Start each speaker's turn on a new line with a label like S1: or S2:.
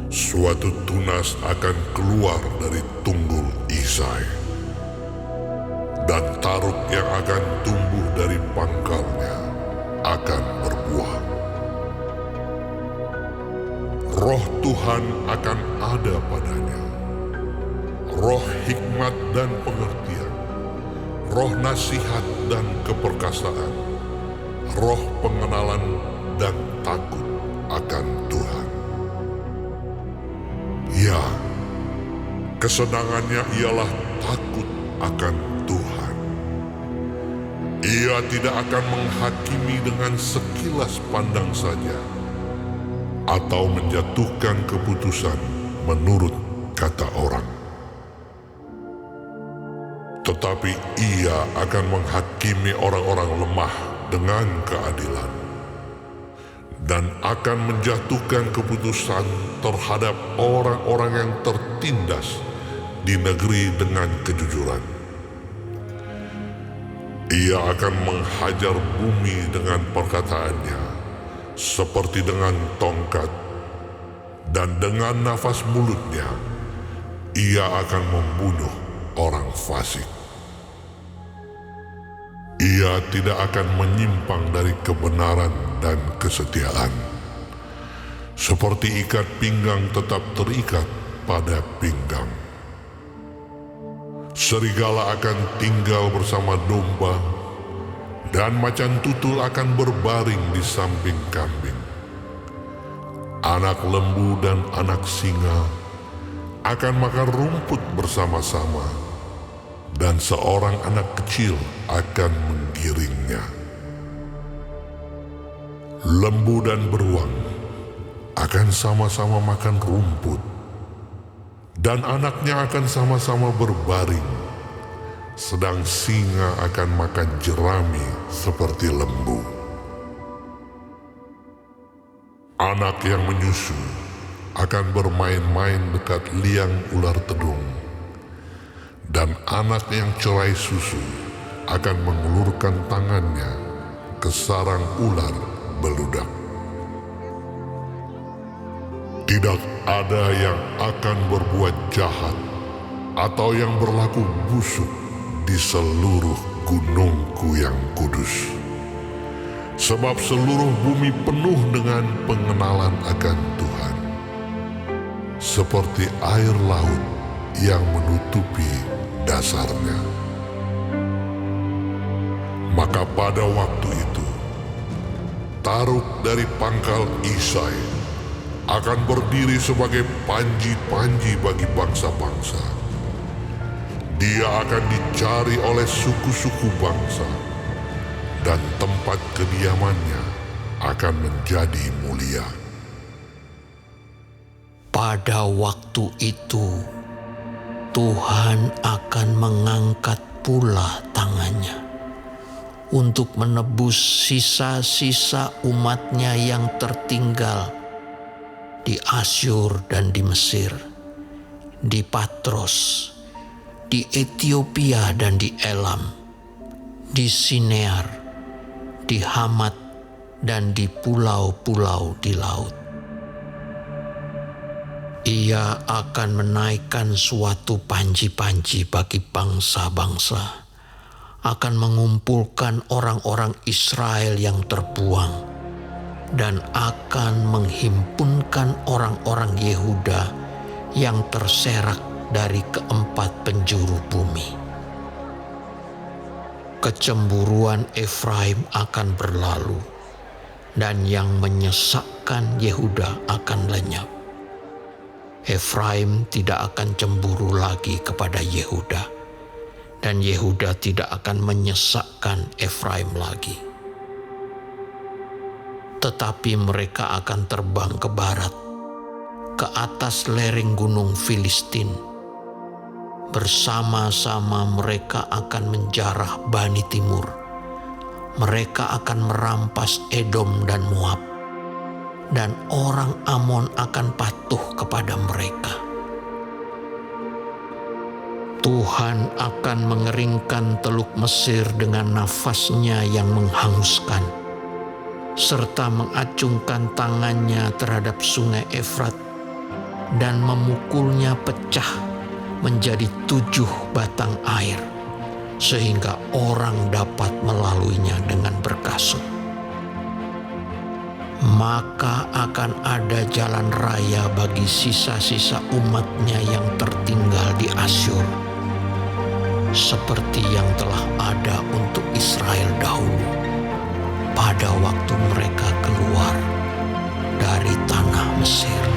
S1: Suatu tunas akan keluar dari tunggul Isai, dan taruk yang akan tumbuh dari pangkalnya akan berbuah. Roh Tuhan akan ada padanya, roh hikmat dan pengertian, roh nasihat dan keperkasaan, roh pengenalan dan takut akan Tuhan. Ya, kesenangannya ialah takut akan Tuhan. Ia tidak akan menghakimi dengan sekilas pandang saja, atau menjatuhkan keputusan menurut kata orang. Tetapi ia akan menghakimi orang-orang lemah dengan keadilan, dan akan menjatuhkan keputusan terhadap orang-orang yang tertindas di negeri dengan kejujuran. Ia akan menghajar bumi dengan perkataannya, seperti dengan tongkat, dan dengan nafas mulutnya, ia akan membunuh orang fasik. Ia tidak akan menyimpang dari kebenaran dan kesetiaan. Seperti ikat pinggang tetap terikat pada pinggang. Serigala akan tinggal bersama domba, dan macan tutul akan berbaring di samping kambing. Anak lembu dan anak singa akan makan rumput bersama-sama, dan seorang anak kecil akan menggiringnya. Lembu dan beruang akan sama-sama makan rumput, dan anaknya akan sama-sama berbaring, sedang singa akan makan jerami seperti lembu. Anak yang menyusu akan bermain-main dekat liang ular tedung, dan anak yang cerai susu akan mengulurkan tangannya ke sarang ular beludak. Tidak ada yang akan berbuat jahat atau yang berlaku busuk di seluruh gunungku yang kudus. Sebab seluruh bumi penuh dengan pengenalan akan Tuhan, seperti air laut yang menutupi dasarnya. Maka pada waktu itu, taruk dari pangkal Isai akan berdiri sebagai panji-panji bagi bangsa-bangsa. Dia akan dicari oleh suku-suku bangsa, dan tempat kediamannya akan menjadi mulia.
S2: Pada waktu itu, Tuhan akan mengangkat pula tangannya untuk menebus sisa-sisa umatnya yang tertinggal di Asyur dan di Mesir, di Patros, di Ethiopia dan di Elam, di Sinear, di Hamat, dan di pulau-pulau di laut. Ia akan menaikkan suatu panji-panji bagi bangsa-bangsa, akan mengumpulkan orang-orang Israel yang terbuang, dan akan menghimpunkan orang-orang Yehuda yang terserak dari keempat penjuru bumi. Kecemburuan Efraim akan berlalu, dan yang menyesakkan Yehuda akan lenyap. Efraim tidak akan cemburu lagi kepada Yehuda, dan Yehuda tidak akan menyesakkan Efraim lagi. Tetapi mereka akan terbang ke barat, ke atas lereng gunung Filistin. Bersama-sama mereka akan menjarah Bani Timur. Mereka akan merampas Edom dan Moab, dan orang Amon akan patuh kepada mereka. Tuhan akan mengeringkan Teluk Mesir dengan nafasnya yang menghanguskan, serta mengacungkan tangannya terhadap sungai Efrat dan memukulnya pecah menjadi 7 batang air, sehingga orang dapat melaluinya dengan berkasut. Maka akan ada jalan raya bagi sisa-sisa umatnya yang tertinggal di Asyur, seperti yang telah ada untuk Israel dahulu pada waktu mereka keluar dari tanah Mesir.